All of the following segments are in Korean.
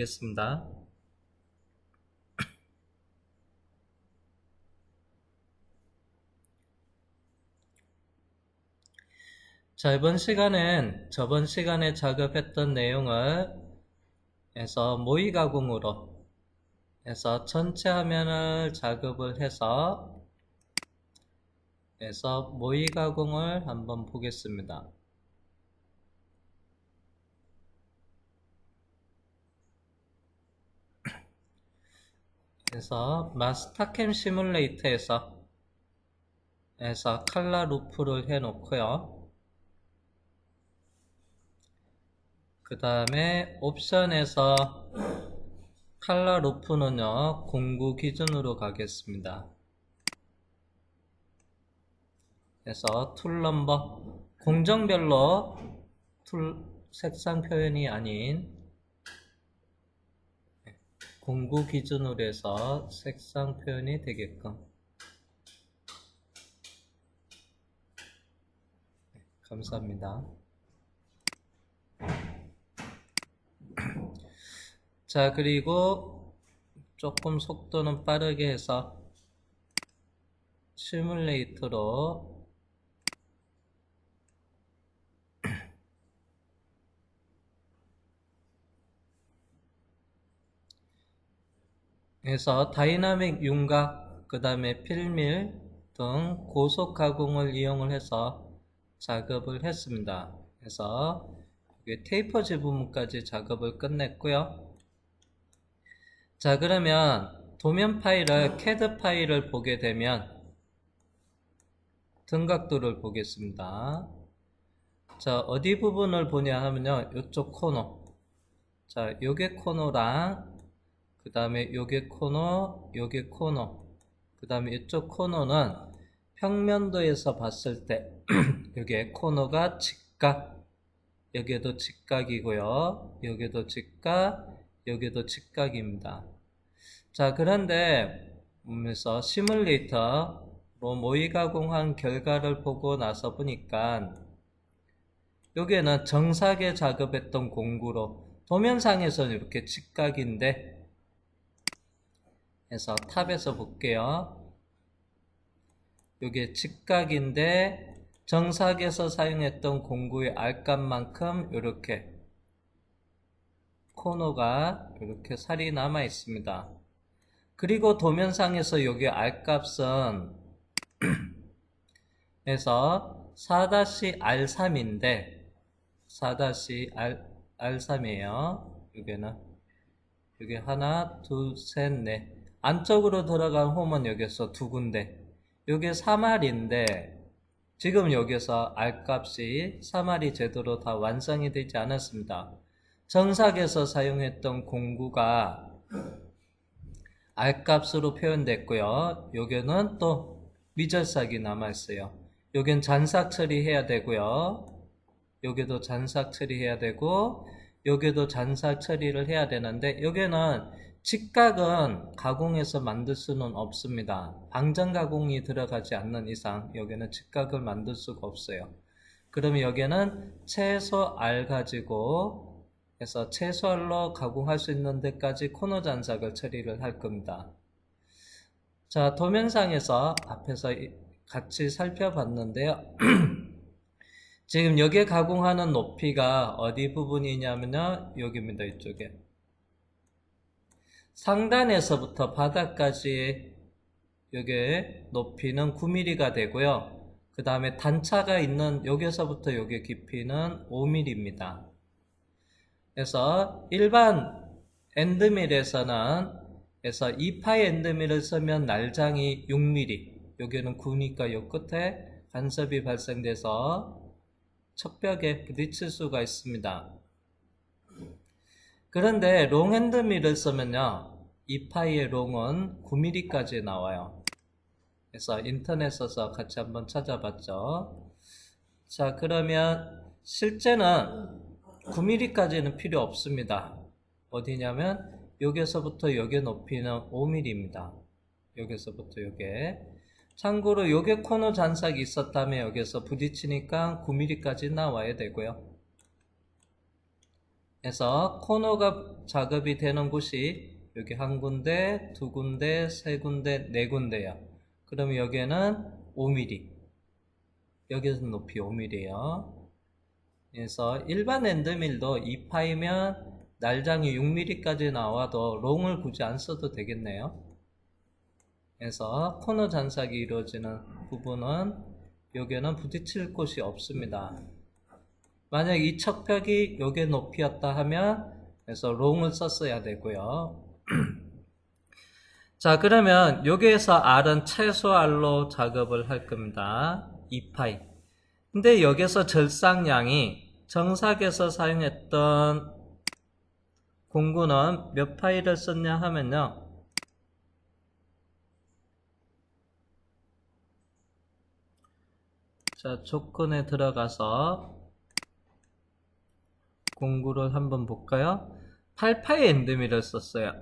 겠습니다. 자, 이번 시간엔 저번 시간에 작업했던 내용을 해서 모의 가공으로 해서 전체 화면을 작업을 해서 모의 가공을 한번 보겠습니다. 그래서 마스터캠 시뮬레이터에서 칼라 루프를 해 놓고요. 그 다음에 옵션에서 칼라 루프는요, 공구 기준으로 가겠습니다. 그래서 툴 넘버, 공정별로 색상 표현이 아닌 공구 기준으로 해서 색상 표현이 되게끔. 감사합니다. 자, 그리고 조금 속도는 빠르게 해서 시뮬레이터로 해서 다이나믹 윤곽, 그 다음에 필밀 등 고속 가공을 이용을 해서 작업을 했습니다. 그래서 테이퍼즈 부분까지 작업을 끝냈고요. 자, 그러면 도면 파일을, CAD 파일을 보게 되면 등각도를 보겠습니다. 자, 어디 부분을 보냐 하면요, 이쪽 코너. 자, 요게 코너랑 그 다음에 요게 코너, 요게 코너, 그 다음에 이쪽 코너는 평면도에서 봤을 때 요게 코너가 직각, 여기에도 직각이고요, 여기도 직각, 여기도 직각입니다. 자, 그런데 그래서 시뮬레이터로 모의 가공한 결과를 보고 나서 보니까 여기에는 정사계 작업했던 공구로 도면상에서는 이렇게 직각인데, 그래서 탑에서 볼게요. 이게 직각인데 정사계에서 사용했던 공구의 R값만큼 이렇게 코너가 이렇게 살이 남아 있습니다. 그리고 도면상에서 여기 R값은 해서 4-R3인데 4-R3이에요. 여기는 여기 하나, 둘, 셋, 넷. 안쪽으로 들어간 홈은 여기서 두 군데. 여기 3R인데 지금 여기서 R값이 3R이 제대로 다 완성이 되지 않았습니다. 정사에서 사용했던 공구가 R값으로 표현됐고요. 여기는 또 미절삭이 남아있어요. 여긴 잔삭 처리해야 되고요. 여기도 잔삭 처리해야 되고 여기도 잔삭 처리를 해야 되는데 여기는 직각은 가공해서 만들 수는 없습니다. 방전 가공이 들어가지 않는 이상 여기는 직각을 만들 수가 없어요. 그러면 여기는 최소 R 가지고 해서 최소 R로 가공할 수 있는 데까지 코너 잔삭을 처리를 할 겁니다. 자, 도면상에서 앞에서 같이 살펴봤는데요. 지금 여기에 가공하는 높이가 어디 부분이냐면요, 여기입니다. 이쪽에. 상단에서부터 바닥까지 여기에 높이는 9mm가 되고요. 그 다음에 단차가 있는 여기서부터 여기 깊이는 5mm입니다. 그래서 일반 엔드밀에서는 2파이 엔드밀을 쓰면 날장이 6mm, 여기는 9니까 요 끝에 간섭이 발생돼서 척벽에 부딪힐 수가 있습니다. 그런데 롱 핸드밀을 쓰면요, 2파이의 롱은 9mm까지 나와요. 그래서 인터넷에서 같이 한번 찾아봤죠. 자, 그러면 실제는 9mm까지는 필요 없습니다. 어디냐면 여기서부터 여기 높이는 5mm입니다. 여기서부터 여기. 참고로 여기 코너 잔삭이 있었다면 여기서 부딪히니까 9mm까지 나와야 되고요. 그래서 코너가 작업이 되는 곳이 여기 한 군데, 두 군데, 세 군데, 네 군데요. 그럼 여기에는 5mm. 여기서 높이 5mm예요. 그래서 일반 엔드밀도 2파이면 날장이 6mm까지 나와도 롱을 굳이 안 써도 되겠네요. 그래서 코너 잔삭이 이루어지는 부분은 여기에는 부딪힐 곳이 없습니다. 만약 이 척벽이 요게 높이였다 하면 그래서 롱을 썼어야 되고요. 자, 그러면 여기에서 R은 최소 R로 작업을 할 겁니다. 2파이. 근데 여기서 절삭량이 정삭에서 사용했던 공구는 몇 파이를 썼냐 하면요. 자, 조건에 들어가서 공구를 한번 볼까요? 8파이 엔드밀을 썼어요.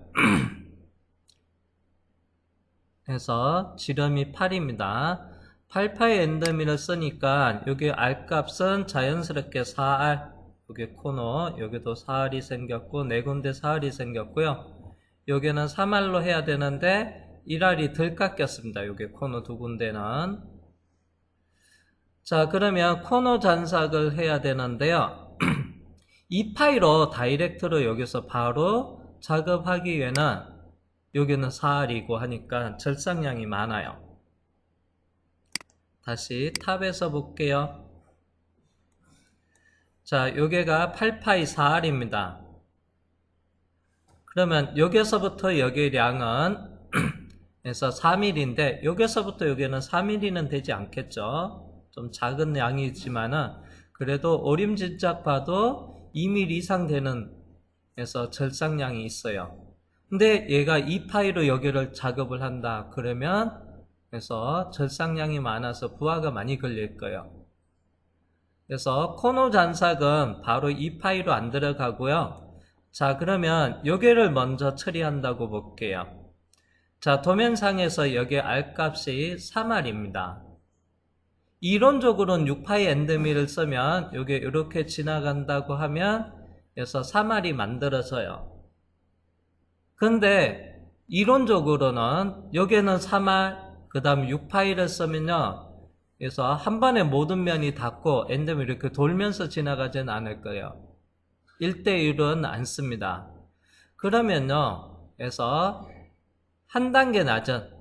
그래서 지름이 8입니다. 8파이 엔드밀을 쓰니까 여기 R 값은 자연스럽게 4R, 여기 코너, 여기도 4R이 생겼고 네 군데 4R이 생겼고요. 여기는 3R로 해야 되는데 1R이 덜 깎였습니다. 여기 코너 두 군데는. 자, 그러면 코너 잔삭을 해야 되는데요. 2파이로 다이렉트로 여기서 바로 작업하기 위해는 여기는 4R이고 하니까 절삭량이 많아요. 다시 탑에서 볼게요. 자, 여기가 8파이 4R입니다. 그러면 여기서부터 여기의 양은 그래서 3mm인데 여기서부터 여기는 3mm는 되지 않겠죠. 좀 작은 양이지만은 그래도 오림진작 봐도 2mm 이상 되는 그래서 절삭량이 있어요. 근데 얘가 2파이로 여기를 작업을 한다 그러면 그래서 절삭량이 많아서 부하가 많이 걸릴 거예요. 그래서 코너 잔삭은 바로 2파이로 안 들어가고요. 자, 그러면 여기를 먼저 처리한다고 볼게요. 자, 도면상에서 여기 R값이 3R입니다. 이론적으로는 6파이 엔드밀을 쓰면 여기 이렇게 지나간다고 하면 그래서 3R이 만들어져요. 근데 이론적으로는 여기는 3R 그 다음 6파이를 쓰면요. 그래서 한 번에 모든 면이 닿고 엔드밀이 이렇게 돌면서 지나가진 않을 거예요. 1대1은 안 씁니다. 그러면요. 그래서 한 단계 낮은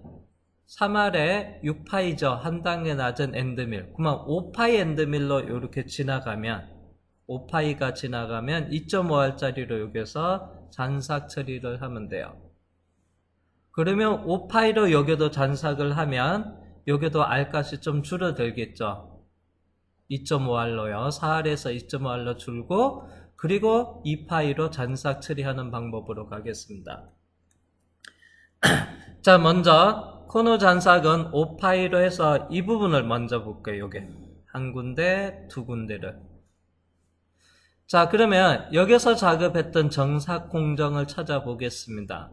3R에 6파이죠. 한 단계 낮은 엔드밀. 그러면 5파이 엔드밀로 이렇게 지나가면 5파이가 지나가면 2.5R짜리로 여기서 잔삭 처리를 하면 돼요. 그러면 5파이로 여기도 잔삭을 하면 여기도 R값이 좀 줄어들겠죠. 2.5R로요. 4R에서 2.5R로 줄고 그리고 2파이로 잔삭 처리하는 방법으로 가겠습니다. 자, 먼저 코너 잔삭은 5파이로 해서 이 부분을 먼저 볼게요. 요게 한 군데, 두 군데를. 자, 그러면 여기서 작업했던 정삭 공정을 찾아보겠습니다.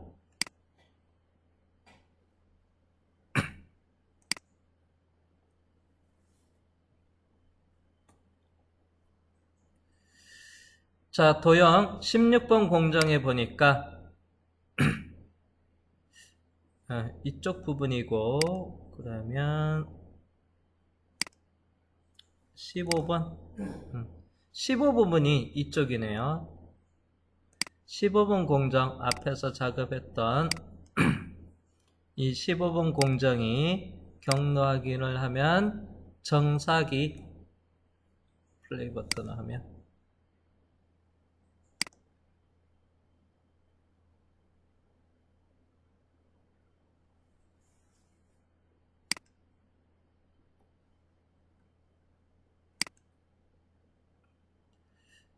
자, 도형 16번 공정에 보니까 이쪽 부분이고 그러면 15번 15부분이 이쪽이네요. 15번 공정 앞에서 작업했던 이 15번 공정이 경로 확인을 하면 정삭이 플레이 버튼을 하면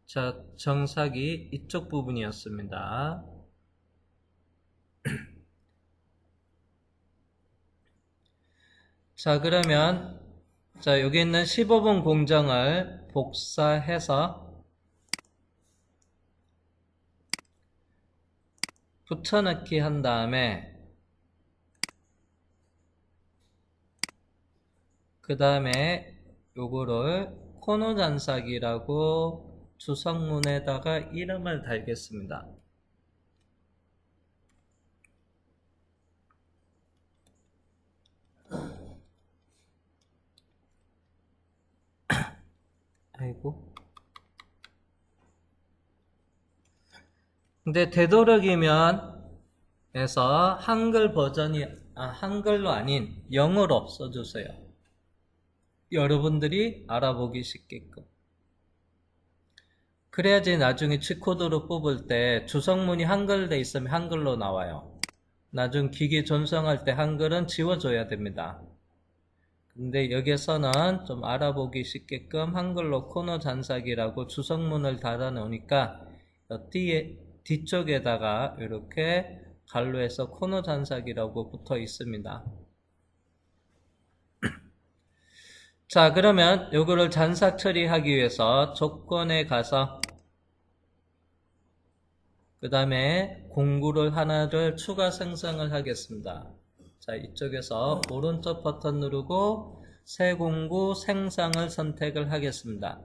자, 정삭이 이쪽 부분이었습니다. 자, 그러면 자, 여기 있는 15번 공정을 복사해서 붙여넣기 한 다음에 그 다음에 요거를 코너 잔삭이라고 주성문에다가 이름을 달겠습니다. 아이고. 근데 되도록이면 해서 한글 버전이 한글로 아닌 영어로 써주세요. 여러분들이 알아보기 쉽게끔. 그래야지 나중에 G코드로 뽑을 때 주성문이 한글 돼 있으면 한글로 나와요. 나중 기기 전송할 때 한글은 지워줘야 됩니다. 근데 여기서는 좀 알아보기 쉽게끔 한글로 코너 잔삭이라고 주성문을 달아 놓으니까 뒤쪽에다가 이렇게 갈로해서 코너 잔삭이라고 붙어 있습니다. 자, 그러면 요거를 잔삭 처리하기 위해서 조건에 가서 그 다음에 공구를 하나를 추가 생성을 하겠습니다. 자, 이쪽에서 오른쪽 버튼 누르고 새 공구 생성을 선택을 하겠습니다.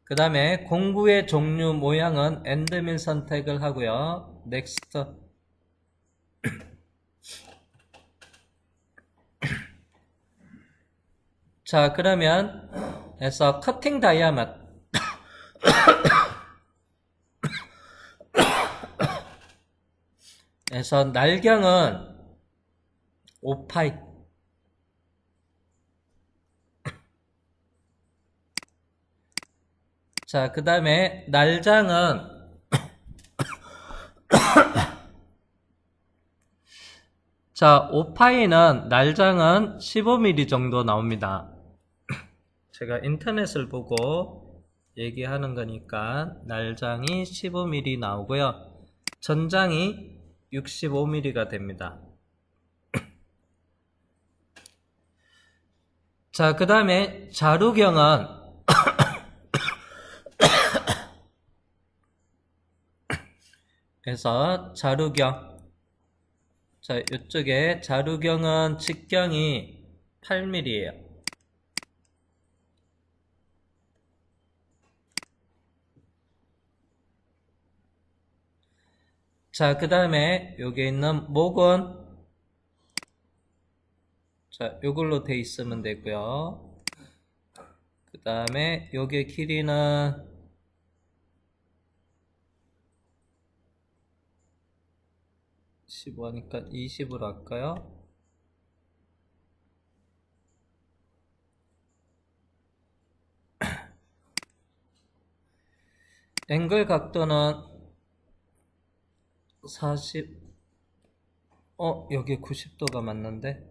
그 다음에 공구의 종류 모양은 엔드밀 선택을 하고요. 넥스트. 자, 그러면 해서 커팅 다이아몬드 그래서 날경은 5파이. 자, 그 다음에 날장은 자, 5파이는 날장은 15mm 정도 나옵니다. 제가 인터넷을 보고 얘기하는 거니까 날장이 15mm 나오고요. 전장이 65mm가 됩니다. 자, 그 다음에 자루경은 그래서 자루경. 자, 이쪽에 자루경은 직경이 8mm예요. 자, 그 다음에 여기 있는 목은 자, 요걸로 돼 있으면 되고요. 그 다음에 요게 길이는 15하니까 20으로 할까요? 앵글 각도는 40, 여기 90도가 맞는데?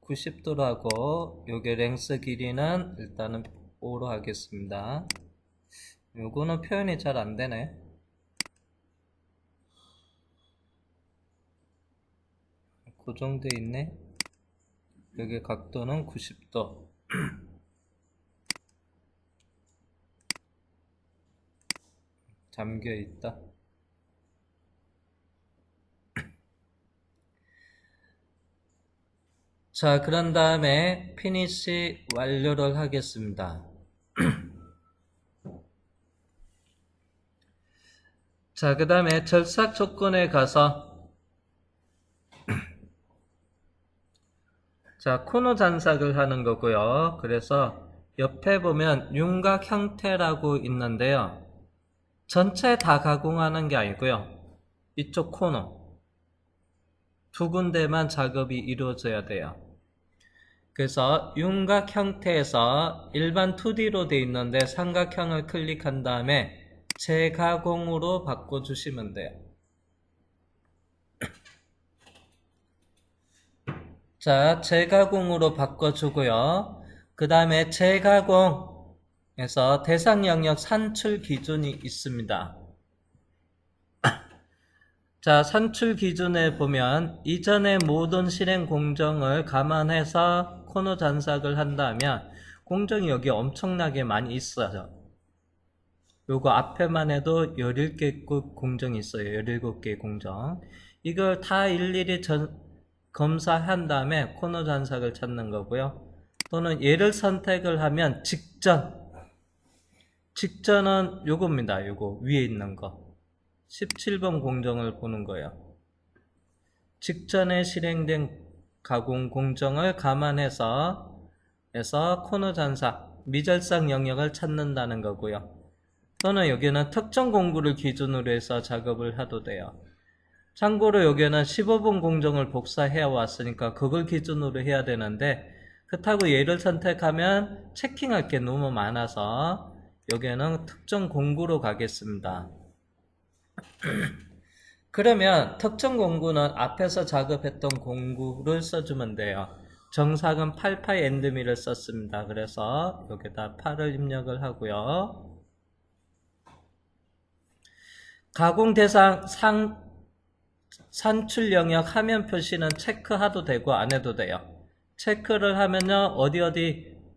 90도라고, 요게 랭스 길이는 일단은 5로 하겠습니다. 요거는 표현이 잘 안 되네. 고정돼 있네. 여기 각도는 90도. 잠겨 있다. 자, 그런 다음에 피니시 완료를 하겠습니다. 자, 그 다음에 절삭 조건에 가서 자, 코너 잔삭을 하는 거고요. 그래서 옆에 보면 윤곽 형태라고 있는데요. 전체 다 가공하는 게 아니고요. 이쪽 코너 두 군데만 작업이 이루어져야 돼요. 그래서 윤곽 형태에서 일반 2D로 되어 있는데 삼각형을 클릭한 다음에 재가공으로 바꿔주시면 돼요. 자, 재가공으로 바꿔주고요. 그 다음에 재가공에서 대상 영역 산출 기준이 있습니다. 자, 산출 기준에 보면 이전의 모든 실행 공정을 감안해서 코너 잔삭을 한다면 공정이 여기 엄청나게 많이 있어요. 요거 앞에만 해도 17개 공정이 있어요. 17개 공정. 이걸 다 일일이 검사한 다음에 코너 잔삭을 찾는 거고요. 또는 얘를 선택을 하면 직전 직전은 요겁니다. 요거 위에 있는 거 17번 공정을 보는 거예요. 직전에 실행된 가공 공정을 감안해서 코너 잔삭, 미절삭 영역을 찾는다는 거고요. 또는 여기는 특정 공구를 기준으로 해서 작업을 해도 돼요. 참고로 여기는 15번 공정을 복사해 왔으니까 그걸 기준으로 해야 되는데 그렇다고 얘를 선택하면 체킹할 게 너무 많아서 여기는 특정 공구로 가겠습니다. 그러면 특정 공구는 앞에서 작업했던 공구를 써주면 돼요. 정삭은 88 엔드밀을 썼습니다. 그래서 여기다 8을 입력을 하고요. 가공 대상 산출 영역 화면 표시는 체크해도 되고 안 해도 돼요. 체크를 하면요.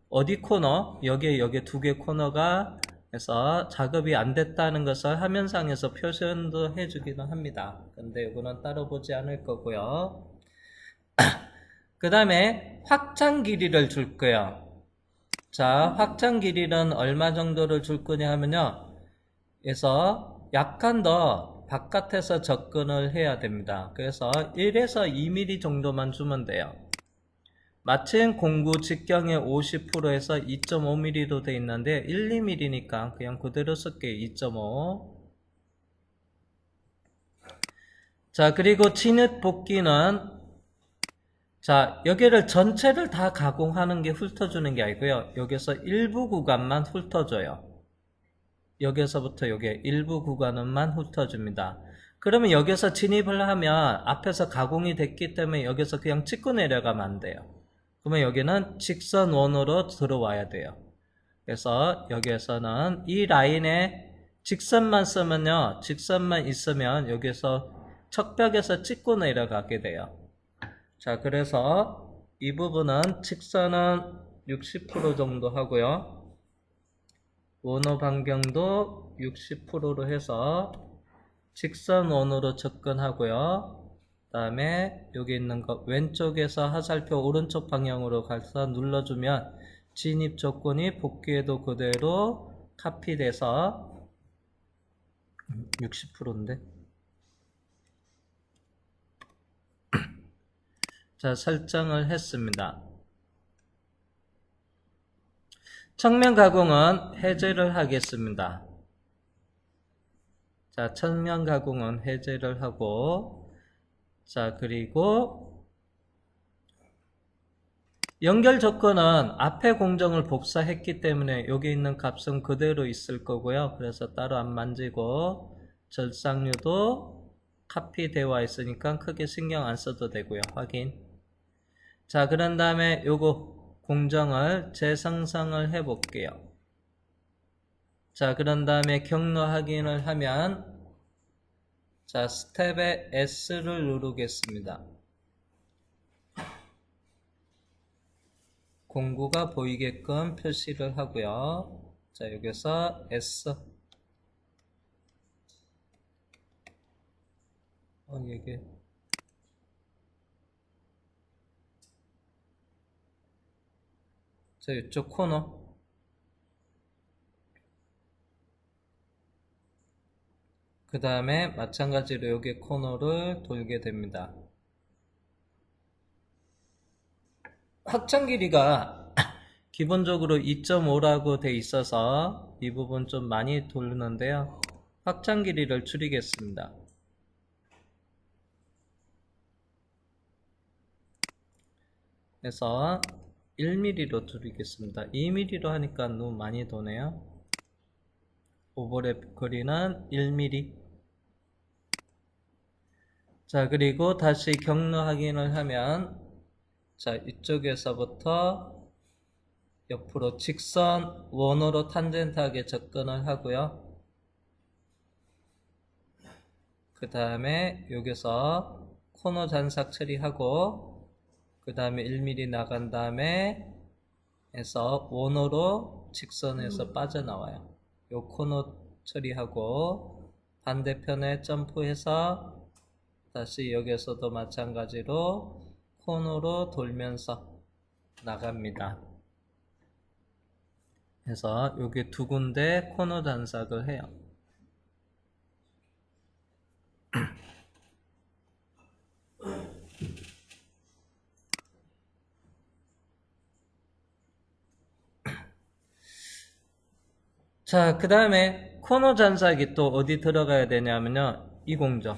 어디 코너, 여기에 두 개 코너가 해서 작업이 안 됐다는 것을 화면상에서 표현도 해주기도 합니다. 근데 이거는 따로 보지 않을 거고요. 그 다음에 확장 길이를 줄 거예요. 자, 확장 길이는 얼마 정도를 줄 거냐 하면요. 그래서 약간 더 바깥에서 접근을 해야 됩니다. 그래서 1에서 2mm 정도만 주면 돼요. 마침 공구 직경의 50%에서 2.5mm로 되어 있는데 1, 2mm니까 그냥 그대로 쓸게요. 2.5. 자, 그리고 진입 복귀는 자, 여기를 전체를 다 가공하는 게 훑어주는 게 아니고요. 여기서 일부 구간만 훑어줘요. 여기서부터 여기 일부 구간만 훑어줍니다. 그러면 여기서 진입을 하면 앞에서 가공이 됐기 때문에 여기서 그냥 찍고 내려가면 안 돼요. 그러면 여기는 직선 원으로 들어와야 돼요. 그래서 여기에서는 이 라인에 직선만 쓰면요. 직선만 있으면 여기서 척벽에서 찍고 내려가게 돼요. 자, 그래서 이 부분은 직선은 60% 정도 하고요. 원호 반경도 60%로 해서 직선 원으로 접근하고요. 그 다음에 여기 있는 거 왼쪽에서 화살표 오른쪽 방향으로 가서 눌러주면 진입 조건이 복귀에도 그대로 카피돼서 60%인데 자, 설정을 했습니다. 측면 가공은 해제를 하겠습니다. 자, 측면 가공은 해제를 하고 자, 그리고 연결 조건은 앞에 공정을 복사했기 때문에 여기 있는 값은 그대로 있을 거고요. 그래서 따로 안 만지고 절삭류도 카피되어 있으니까 크게 신경 안 써도 되고요. 확인. 자, 그런 다음에 요거 공정을 재생성을 해 볼게요. 자, 그런 다음에 경로 확인을 하면 자, 스텝에 S를 누르겠습니다. 공구가 보이게끔 표시를 하고요. 자, 여기서 S 이게 자, 이쪽 코너 그 다음에 마찬가지로 여기 코너를 돌게 됩니다. 확장 길이가 기본적으로 2.5라고 돼 있어서 이 부분 좀 많이 돌리는데요. 확장 길이를 줄이겠습니다. 그래서 1mm로 줄이겠습니다. 2mm로 하니까 너무 많이 도네요. 오버랩 거리는 1mm. 자, 그리고 다시 경로 확인을 하면 자, 이쪽에서부터 옆으로 직선 원으로 탄젠트하게 접근을 하고요. 그 다음에 여기서 코너 잔삭 처리하고 그 다음에 1mm 나간 다음에 해서 원으로 직선에서 빠져나와요. 요 코너 처리하고 반대편에 점프해서 다시 여기서도 마찬가지로 코너로 돌면서 나갑니다. 해서 여기 두 군데 코너 잔삭을 해요. 자, 그 다음에 코너 잔삭이 또 어디 들어가야 되냐면요. 이 공정.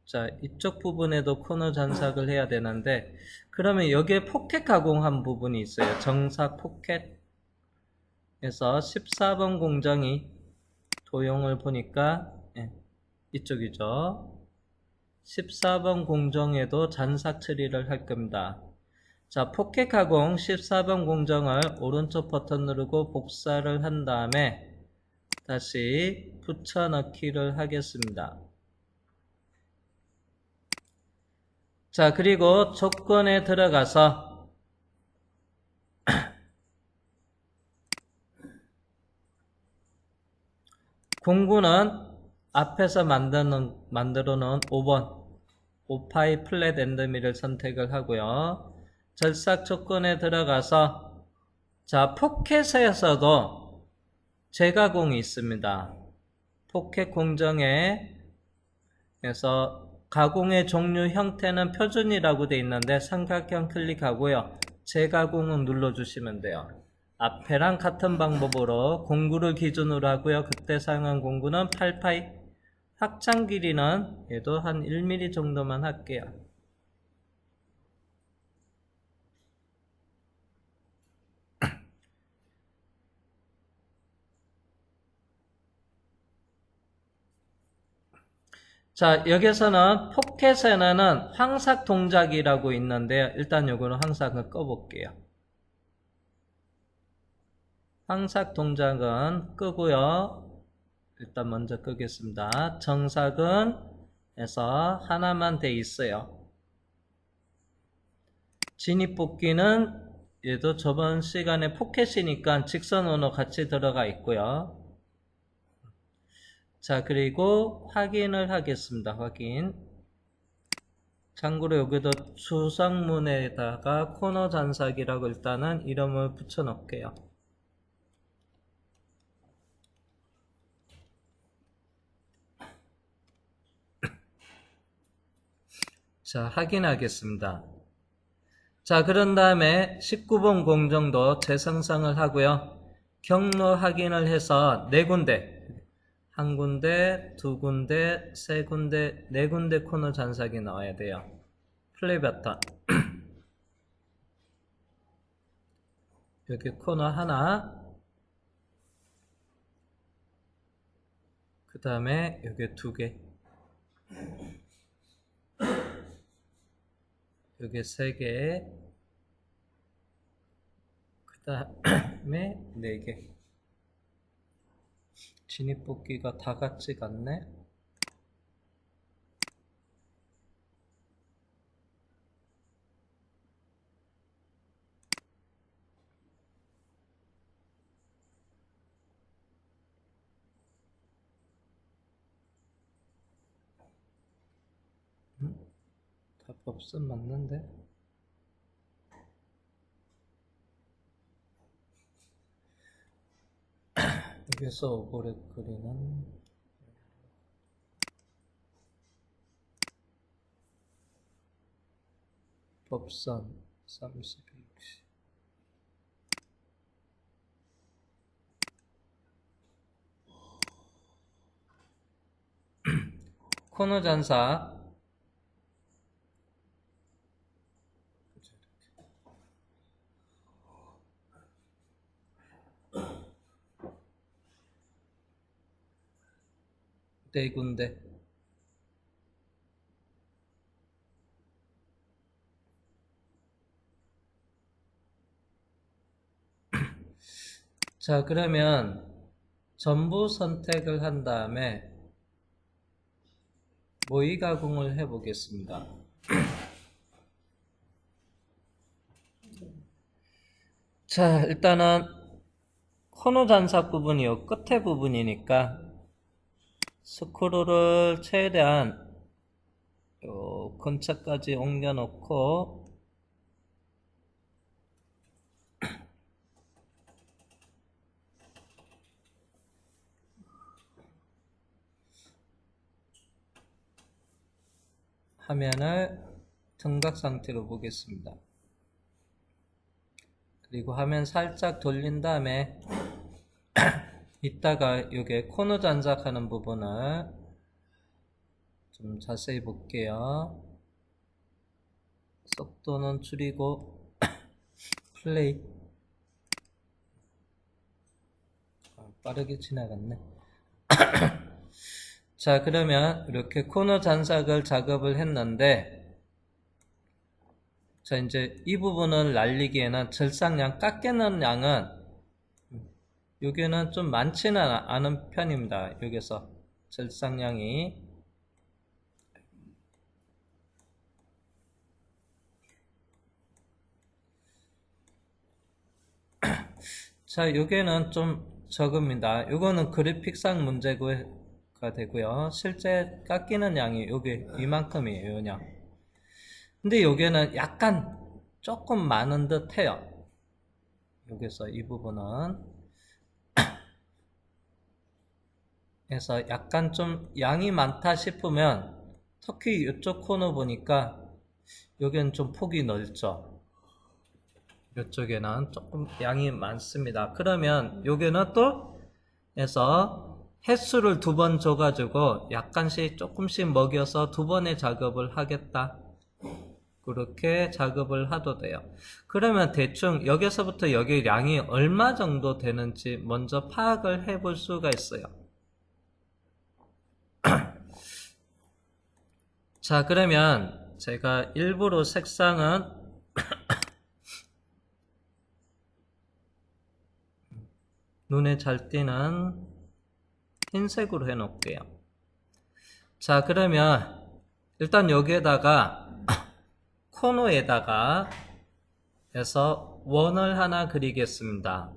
자, 이쪽 부분에도 코너 잔삭을 해야 되는데, 그러면 여기에 포켓 가공한 부분이 있어요. 정삭 포켓. 그래서 14번 공정이 도형을 보니까 이쪽이죠. 14번 공정에도 잔삭 처리를 할 겁니다. 자, 포켓 가공 14번 공정을 오른쪽 버튼 누르고 복사를 한 다음에 다시 붙여넣기를 하겠습니다. 자, 그리고 조건에 들어가서 공구는 앞에서 만들어 놓은 5번 오파이 플랫 엔드밀을 선택을 하고요. 절삭 조건에 들어가서 자, 포켓에서도 재가공이 있습니다. 포켓 공정에서 가공의 종류 형태는 표준이라고 되어 있는데 삼각형 클릭하고요. 재가공은 눌러주시면 돼요. 앞에랑 같은 방법으로 공구를 기준으로 하고요. 그때 사용한 공구는 8파이, 확장 길이는 얘도 한 1mm 정도만 할게요. 자, 여기서는 포켓에는 황삭 동작이라고 있는데요. 일단 요거는 황삭을 꺼볼게요. 황삭 동작은 끄고요. 일단 먼저 끄겠습니다. 정삭은 해서 하나만 돼 있어요. 진입뽑기는 얘도 저번 시간에 포켓이니까 직선 언어 같이 들어가 있고요. 자, 그리고 확인을 하겠습니다. 확인. 참고로 여기도 주성문에다가 코너 잔삭이라고 일단은 이름을 붙여 놓을게요. 자, 확인하겠습니다. 자, 그런 다음에 19번 공정도 재생성을 하고요. 경로 확인을 해서 4군데, 한 군데, 두 군데, 세 군데, 네 군데 코너 잔삭이 나와야 돼요. 플레이 버튼. 여기 코너 하나, 그 다음에 여기 2개, 여기 3개, 그 다음에 4개. 진입뽑기가 다 같지가 않네. 다 법선 맞는데? 여기서 오버랩 그리는 법선 30, 60. 코너 잔삭. 네 군데. 자, 그러면 전부 선택을 한 다음에 모의 가공을 해 보겠습니다. 자, 일단은 코너 잔삭 부분이 요 끝에 부분이니까 스크롤을 최대한 요 근처까지 옮겨 놓고 화면을 등각 상태로 보겠습니다. 그리고 화면 살짝 돌린 다음에 이따가 요게 코너 장착하는 부분을 좀 자세히 볼게요. 속도는 줄이고 플레이. 빠르게 지나갔네. 자, 그러면 이렇게 코너 장착을 작업을 했는데, 자, 이제 이 부분을 날리기에는 절삭량, 깎이는 양은 여기는 좀 많지는 않은 편입니다. 여기서 절삭량이. 자, 여기는 좀 적습니다. 요거는 그래픽상 문제가 되고요. 실제 깎이는 양이 여기 이만큼이에요, 그냥. 근데 여기는 약간 조금 많은 듯 해요. 여기서 이 부분은. 그래서 약간 좀 양이 많다 싶으면, 특히 이쪽 코너 보니까 여기는 좀 폭이 넓죠. 이쪽에는 조금 양이 많습니다. 그러면 여기는 또 해서 횟수를 2번 줘가지고 약간씩 조금씩 먹여서 2번의 작업을 하겠다. 그렇게 작업을 하도 돼요. 그러면 대충 여기서부터 여기 양이 얼마 정도 되는지 먼저 파악을 해볼 수가 있어요. 자, 그러면 제가 일부러 색상은 눈에 잘 띄는 흰색으로 해놓을게요. 자, 그러면 일단 여기에다가 코너에다가 해서 원을 하나 그리겠습니다.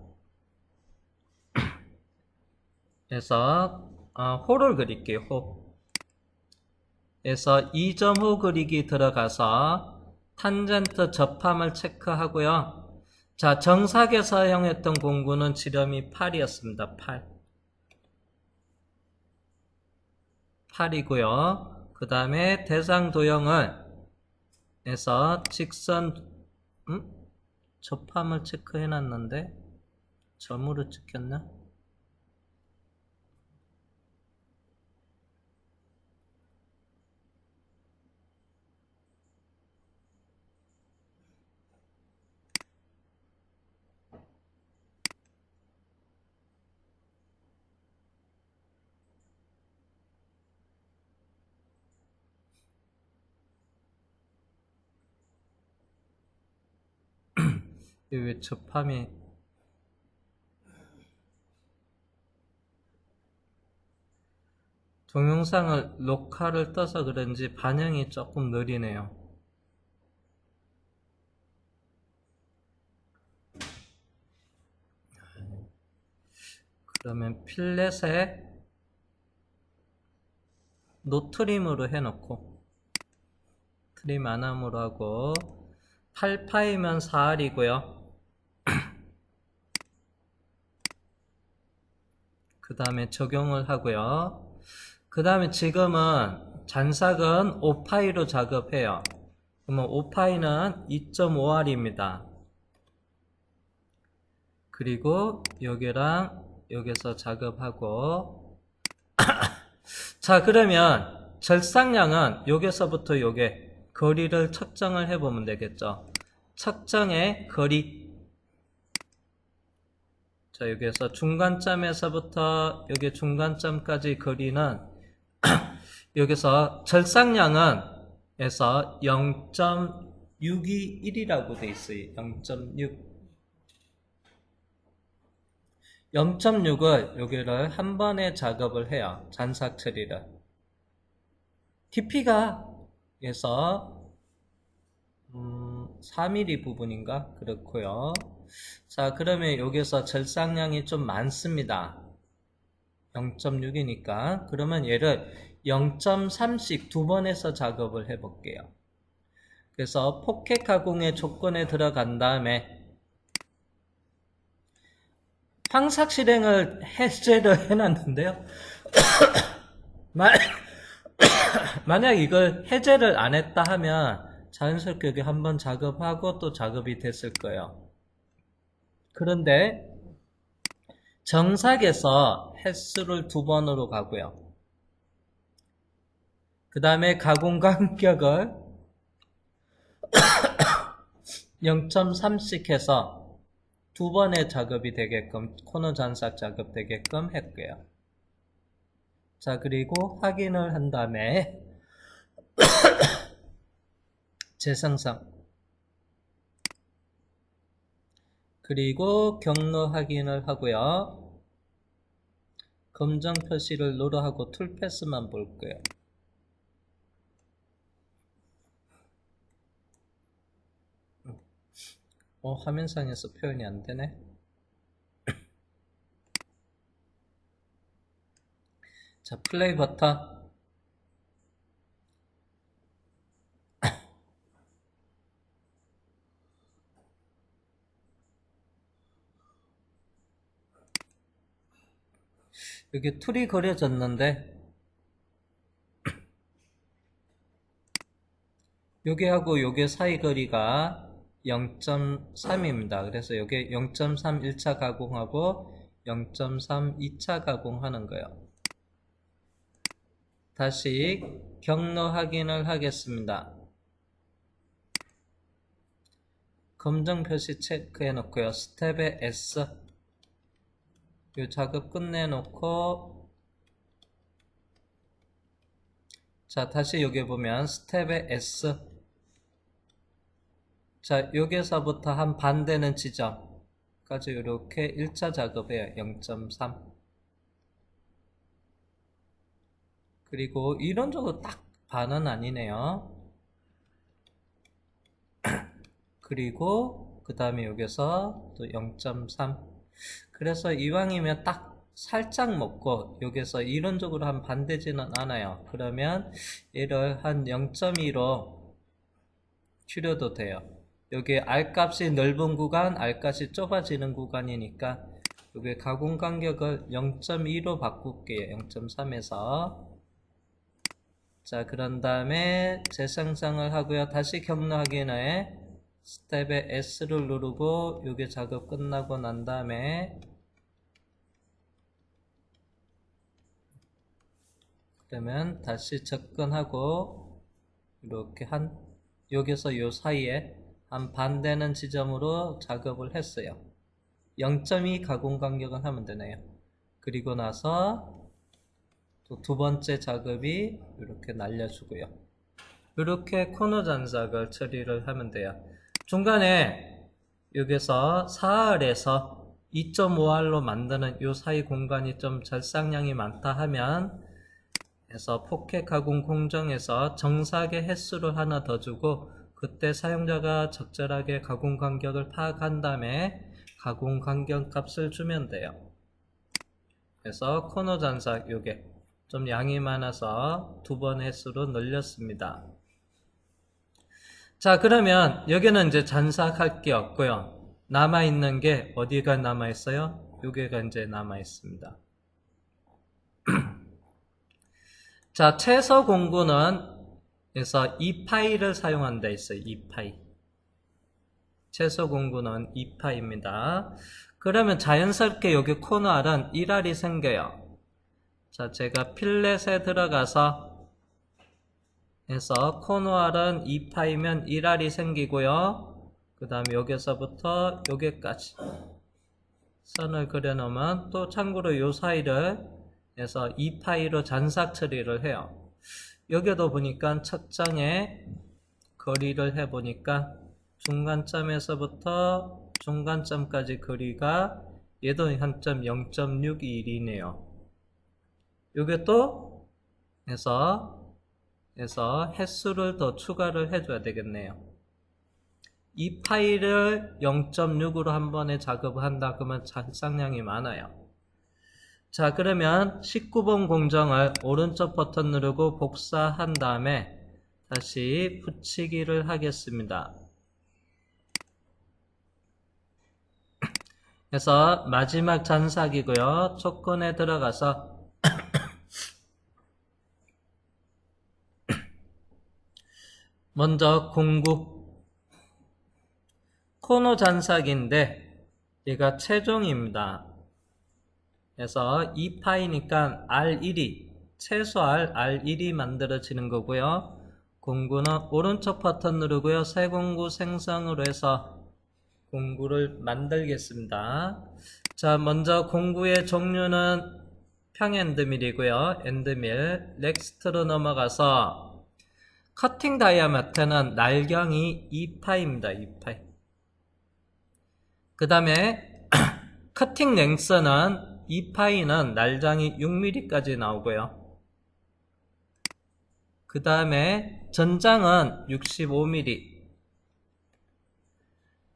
그래서 호를 그릴게요. 호. 그래서 2.5 그리기 들어가서 탄젠트 접함을 체크하고요. 자, 정사계 사용했던 공구는 지름이 8이었습니다. 8이고요. 그 다음에 대상 도형을 해서 직선 접함을 체크해놨는데 점으로 찍혔나? 왜 접함이 동영상을 녹화를 떠서 그런지 반영이 조금 느리네요. 그러면 필렛에 노트림으로 해놓고 트림 안함으로 하고 8파이면 4R이고요. 그 다음에 적용을 하고요. 그 다음에 지금은 잔삭은 5파이로 작업해요. 그러면 5파이는 2.5R입니다. 그리고 여기랑 여기서 작업하고 자, 그러면 절삭량은 여기서부터 요게 거리를 측정을 해보면 되겠죠. 측정의 거리. 자, 여기에서 중간점에서부터 여기 중간점까지 거리는 여기서 절삭량은 에서 0.621이라고 돼 있어요. 0.6. 0.6을 여기를 한 번에 작업을 해요. 잔삭 처리를. DP가 에서 4mm 부분인가? 그렇고요. 자, 그러면 여기서 절삭량이 좀 많습니다. 0.6이니까. 그러면 얘를 0.3씩 2번에서 작업을 해볼게요. 그래서 포켓 가공의 조건에 들어간 다음에 황삭 실행을 해제를 해놨는데요. 만약 이걸 해제를 안 했다 하면 자연스럽게 여기 한번 작업하고 또 작업이 됐을 거예요. 그런데 정삭에서 횟수를 2번으로 가고요. 그 다음에 가공 간격을 0.3씩 해서 2번의 작업이 되게끔, 코너 잔삭 작업 되게끔 했고요. 자, 그리고 확인을 한 다음에 재생성, 그리고 경로 확인을 하고요. 검정 표시를 누르하고 툴패스만 볼 거예요. 화면상에서 표현이 안 되네. 자, 플레이 버튼. 여기 툴이 그려졌는데 요게하고 요게 사이 거리가 0.3입니다. 그래서 요게 0.3 1차 가공하고 0.3 2차 가공하는 거예요. 다시 경로 확인을 하겠습니다. 검정 표시 체크해 놓고요. 스텝에 S, 이 작업 끝내 놓고, 자, 다시 여기 보면 스텝에 S, 자, 여기서부터 한 반 되는 지점까지 이렇게 1차 작업해요. 0.3. 그리고 이론적으로 딱 반은 아니네요. 그리고 그 다음에 여기서 또 0.3. 그래서 이왕이면 딱 살짝 먹고 여기서 이론적으로 한 반 되지는 않아요. 그러면 얘를 한 0.2로 줄여도 돼요. 여기 R값이 넓은 구간, R값이 좁아지는 구간이니까 여기 가공 간격을 0.2로 바꿀게요. 0.3에서. 자, 그런 다음에 재생성을 하고요. 다시 경로 확인에 스텝에 S를 누르고 요게 작업 끝나고 난 다음에 그러면 다시 접근하고 이렇게 여기서 요 사이에 한 반 되는 지점으로 작업을 했어요. 0.2 가공 간격은 하면 되네요. 그리고 나서 또 두 번째 작업이 이렇게 날려주고요. 이렇게 코너 잔삭을 처리를 하면 돼요. 중간에 여기서 4R에서 2.5R로 만드는 이 사이 공간이 좀 절삭량이 많다 하면 해서 포켓 가공 공정에서 정삭의 횟수를 하나 더 주고 그때 사용자가 적절하게 가공 간격을 파악한 다음에 가공 간격 값을 주면 돼요. 그래서 코너 잔삭 요게 좀 양이 많아서 2번 횟수로 늘렸습니다. 자, 그러면 여기는 이제 잔삭할 게 없고요. 남아있는 게 어디가 남아있어요? 여기가 이제 남아있습니다. 자, 최소 공구는 그래서 2파이를 사용한다 했어요. 2파이. 최소 공구는 2파입니다. 그러면 자연스럽게 여기 코너 R은 1R이 생겨요. 자, 제가 필렛에 들어가서 해서 코너 R은 2파이면 1R이 생기고요. 그 다음에 여기서부터 여기까지 선을 그려놓으면 또 참고로 요 사이를 해서 2파이로 잔삭 처리를 해요. 여기도 보니까 첫 장에 거리를 해보니까 중간점에서부터 중간점까지 거리가 얘도 한 점 0.621이네요. 요게 또 해서 횟수를 더 추가를 해줘야 되겠네요. 이 파일을 0.6으로 한 번에 작업을 한다 그러면 잔삭량이 많아요. 자, 그러면 19번 공정을 오른쪽 버튼 누르고 복사한 다음에 다시 붙이기를 하겠습니다. 그래서 마지막 잔삭이고요. 조건에 들어가서 먼저 공구 코너 잔삭인데 얘가 최종입니다. 그래서 2파이니까 R1이 최소 R1이 만들어지는 거고요. 공구는 오른쪽 버튼 누르고요. 새 공구 생성으로 해서 공구를 만들겠습니다. 자, 먼저 공구의 종류는 평엔드밀이고요. 엔드밀, 넥스트로 넘어가서 커팅 다이아메트는 날경이 2파입니다. 2파. 그 다음에 커팅 랭스는 2파이는 날장이 6mm까지 나오고요. 그 다음에 전장은 65mm.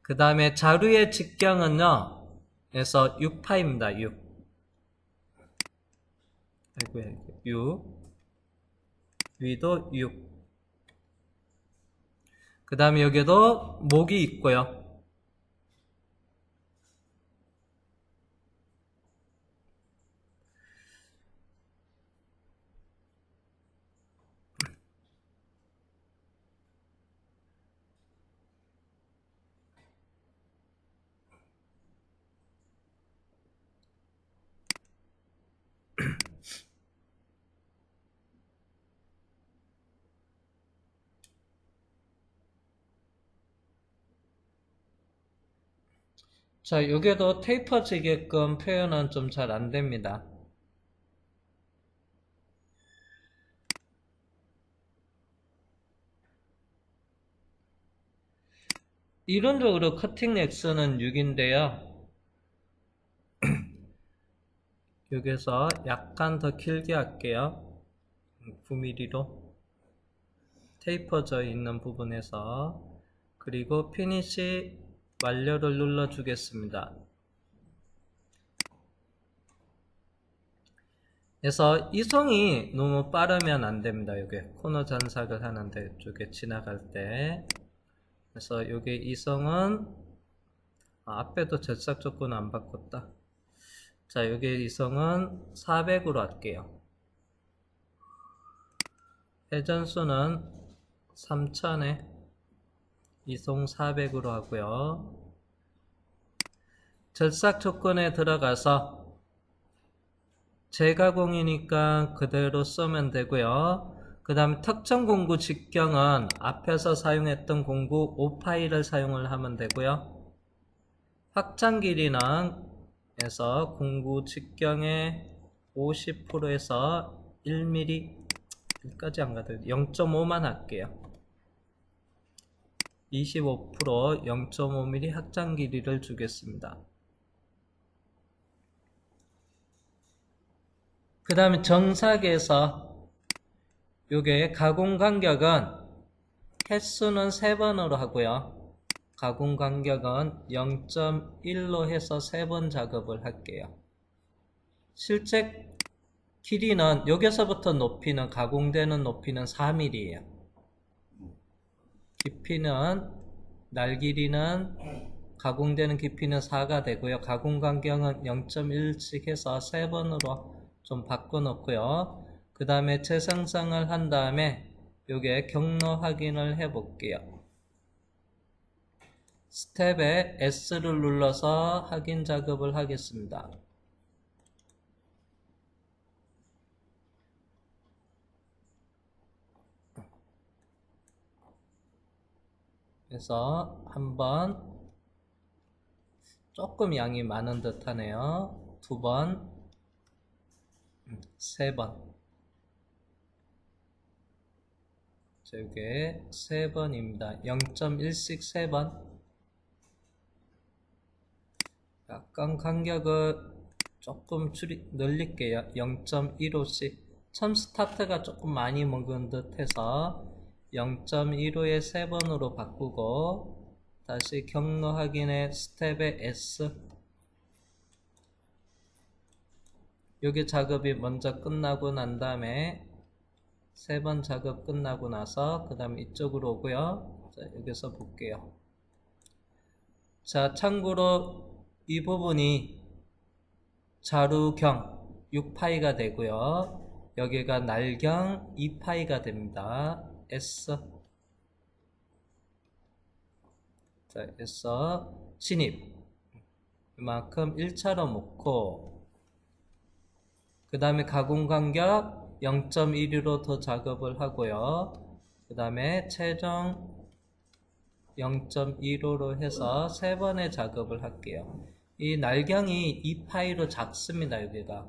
그 다음에 자루의 직경은요, 에서 6파입니다. 6. 아이고야, 6. 위도 6. 그 다음에 여기도 목이 있고요. 자, 여기도 테이퍼지게끔 표현은 좀 잘 안 됩니다. 이론적으로 커팅 렉스는 6인데요. 여기서 약간 더 길게 할게요. 9mm로 테이퍼져 있는 부분에서, 그리고 피니시 완료를 눌러 주겠습니다. 그래서 이송이 너무 빠르면 안 됩니다. 여기 코너 잔삭을 하는데 쪽에 지나갈 때. 그래서 여기 이송은 앞에도 절삭 조건 안 바꿨다. 자, 여기 이송은 400으로 할게요. 회전수는 3000에 이송 400으로 하고요. 절삭 조건에 들어가서 재가공이니까 그대로 쓰면 되고요. 그 다음에 특정 공구 직경은 앞에서 사용했던 공구 5파이를 사용을 하면 되고요. 확장 길이는 에서 공구 직경의 50%에서 1mm, 1까지 안 가도 0.5만 할게요. 25% 0.5mm 확장 길이를 주겠습니다. 그 다음에 정삭에서 요게 가공 간격은 횟수는 3번으로 하고요. 가공 간격은 0.1로 해서 3번 작업을 할게요. 실제 길이는 여기서부터 높이는 가공되는 높이는 4mm예요. 깊이는 날 길이는 가공되는 깊이는 4가 되고요. 가공 간격은 0.1씩 해서 3번으로 좀 바꿔 놓고요. 그 다음에 재생성을 한 다음에 요게 경로 확인을 해 볼게요. 스텝에 S를 눌러서 확인 작업을 하겠습니다. 그래서 한번 조금 양이 많은 듯 하네요. 2번, 3번. 자, 이게 3번입니다. 0.1씩 3번. 약간 간격을 조금 늘릴게요. 0.15씩. 처음 스타트가 조금 많이 먹은 듯 해서 0.15에 3번으로 바꾸고, 다시 경로 확인에 스텝에 S. 여기 작업이 먼저 끝나고 난 다음에 3번 작업 끝나고 나서 그 다음에 이쪽으로 오고요. 자, 여기서 볼게요. 자, 참고로 이 부분이 자루경 6파이가 되고요. 여기가 날경 2파이가 됩니다. S. 자, 해서 진입. 이만큼 1차로 놓고, 그 다음에 가공 간격 0.1로 더 작업을 하고요. 그 다음에 최종 0.15로 해서 3번의 작업을 할게요. 이 날경이 2파이로 작습니다. 여기가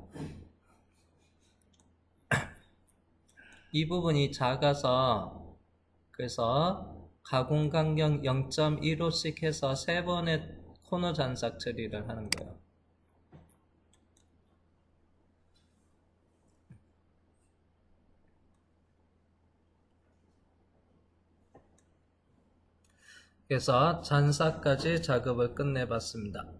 이 부분이 작아서, 그래서 가공 간격 0.15씩 해서 3번의 코너 잔삭 처리를 하는 거예요. 그래서 잔삭까지 작업을 끝내봤습니다.